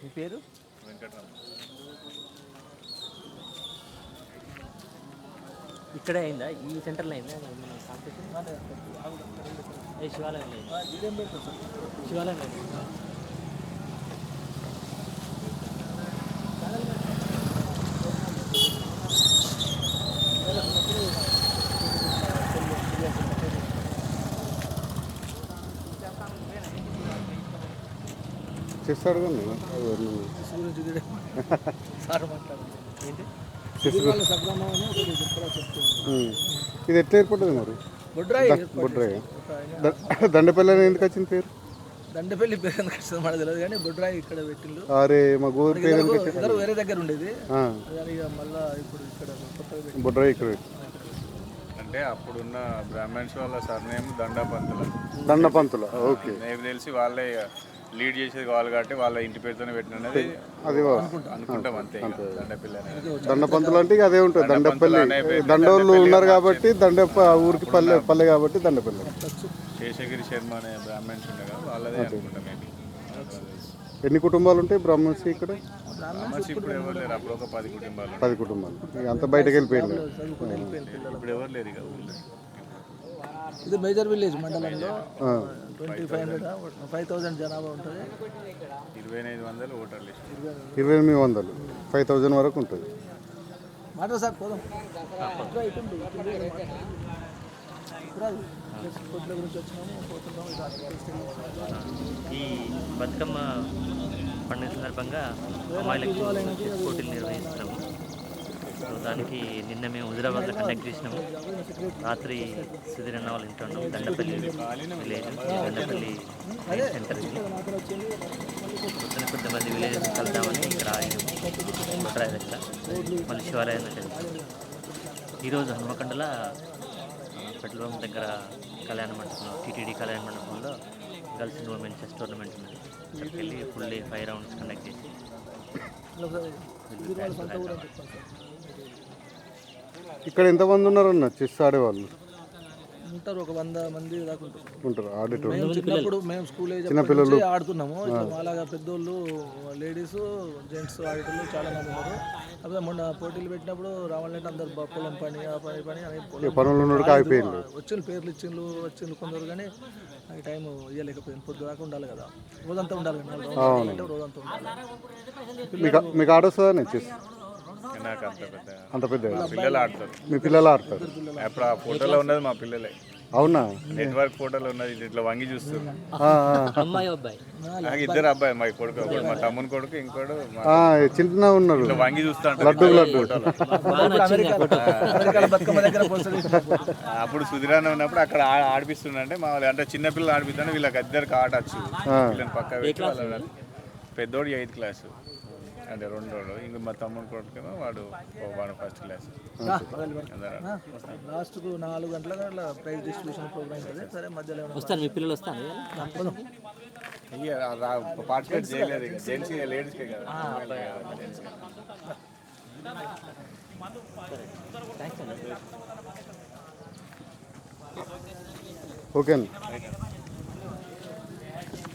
మీ పేరు? వెంకటరామ. ఇక్కడే అయిందా? ఈ సెంటర్లో అయిందా మన కాంపిటీషన్? శివాలయంలో అయింది. శివాలయంలో అయింది. చేస్తాడు కానీ ఇది ఎట్లా ఏర్పడ్డది మరి? బొడ్రాయి. దండపల్లి అని ఎందుకు వచ్చింది పేరు? దండపల్లి పేరు ఎందుకు వచ్చింది మనకు తెలియదు కానీ బొడ్రాయి ఇక్కడ పెట్టిండు. అరే మా గోరు పేరు ఎందుకు వచ్చింది? ఇద్దరు వేరే దగ్గర ఉండేది మళ్ళీ ఇప్పుడు ఇక్కడ బొడ్రాయి ఇక్కడ అంటే అప్పుడున్న బ్రాహ్మణ్స్ వాళ్ళ సర్నేమ్ దండపంతులు. దండపంతుల. ఓకే. నాకు తెలిసి వాళ్ళే లీడ్ చేసేది వాళ్ళు కాబట్టి వాళ్ళ ఇంటి పేరుతోనే పెట్టినది అది అనుకుంటాం అంతే. దండపల్లి అనేది దండపంతులు అంటే అదే ఉంటుంది. దండపల్లి దండోళ్ళు ఉన్నారు కాబట్టి ఊరికి పల్లె పల్లె కాబట్టి దండపల్లి. శేషగిరి శర్మ అనే బ్రాహ్మణ్స్ ఉండే కదా వాళ్ళదే అనుకుంటాం. ఎన్ని కుటుంబాలు ఉంటాయి బ్రాహ్మణ్స్ ఇక్కడ? బ్రాహ్మణ్స్ ఇప్పుడు ఎవరు లేరు. అప్పుడు ఒక 10 కుటుంబాలు. 10 కుటుంబాలు అంత బయటకు వెళ్ళిపోయింది. ఇప్పుడు ఎవరు లేరు ఇక ఊళ్ళో. ఇది మేజర్ విలేజ్ మండలంలో 2500 జనాభా ఉంటుంది. 2500 ఓటర్ లిస్ట్. 2800 5000 వరకు ఉంటుంది. మాట సార్ పోదాం. ఈ బతుకమ్మ పండుగ సందర్భంగా అమ్మాయిలకి పోటీలు నిర్వహిస్తున్నాము. సో దానికి నిన్న మేము హుజరాబాద్లో కండక్ట్ చేసినాము. రాత్రి సుధీరన్న వాళ్ళ ఇంట్లో ఉన్నాం. దండపల్లి విలేజ్, దండపల్లి సెంటర్ ఇది. కొద్దిమంది విలేజెస్ కలుద్దామని ఇక్కడ బొడ్రాయి దగ్గర మళ్ళీ శివాలయం దగ్గర. ఈరోజు హనుమకొండల పెట్రోల్ పంప్ దగ్గర కళ్యాణ మండపంలో, టీటీడీ కళ్యాణ మండపంలో girls and women chess tournament ఉంది. అక్కడికి వెళ్ళి ఫుల్లీ 5 రౌండ్స్ కండక్ట్ చేసి ఇక్కడ ఎంతమంది ఉన్నారన్న చెస్ ఆడేవాళ్ళు? ఉంటారు, ఒక 100 మంది దాకా ఉంటారు. ఆడేటోళ్ళు చిన్నప్పుడు మేము స్కూల్ ఏజ్ చిన్నపిల్లలు ఆడుతున్నాము. అలాగా పెద్దోళ్ళు, లేడీస్, జెంట్స్ ఆడేటోళ్ళు చాలా మంది ఉన్నారు. అదే మొన్న పోటీలు పెట్టినప్పుడు రావాలంటే అందరు పొలం పని ఆ పని అని పనులు ఆగిపోయింది. వచ్చిన పేర్లు వచ్చిండ్రు కొందరు కానీ ఈ టైం ఇవ్వలేకపోయింది. పొద్దు దాకా ఉండాలి కదా, రోజంతా ఉండాలి కదా, రోజంతా ఉండాలి. మీకు ఆడొస్తుందా చెస్? నాకు అంత పెద్ద పిల్లలు ఆడతారు. మీ పిల్లలు ఆడతారు? అప్పుడు ఆ ఫోటోలో ఉన్నది మా పిల్లలే. అవునా? నెట్వర్క్ ఫోటోలో ఉన్నది. ఇట్లా వంగి చూస్తారు. అమ్మాయి అబ్బాయి నాకు 2 అబ్బాయి. మా కొడుకు ఒకడు, మా తమ్ముని కొడుకు, ఇంకోడు చిన్న ఉన్నారు. ఇట్లా వంగి చూస్తా లడ్డు అప్పుడు సుధిరాన్న ఉన్నప్పుడు అక్కడ ఆడిపిస్తుండే మా వాళ్ళు. అంటే చిన్న పిల్లలు ఆడిపిస్తుంటే వీళ్ళకి 2 ఆట వచ్చు. వీళ్ళని పక్క పెట్టి వాళ్ళు. పెద్దోడు 8th క్లాసు, అంటే 2 ఇంక మా తమ్ముని కొడుకేమో వాడు 1st క్లాస్. లాస్ట్ 4 గంటల ప్రైజ్ డిస్ట్రిబ్యూషన్ ప్రోగ్రామ్ ఉంటుంది. సరే మధ్యలో వస్తాను, మీ పిల్లలు వస్తాను. పార్టిసిపేట్ చేయలేదు. జెంట్స్ లేడీస్కే కదా. ఓకే అండి.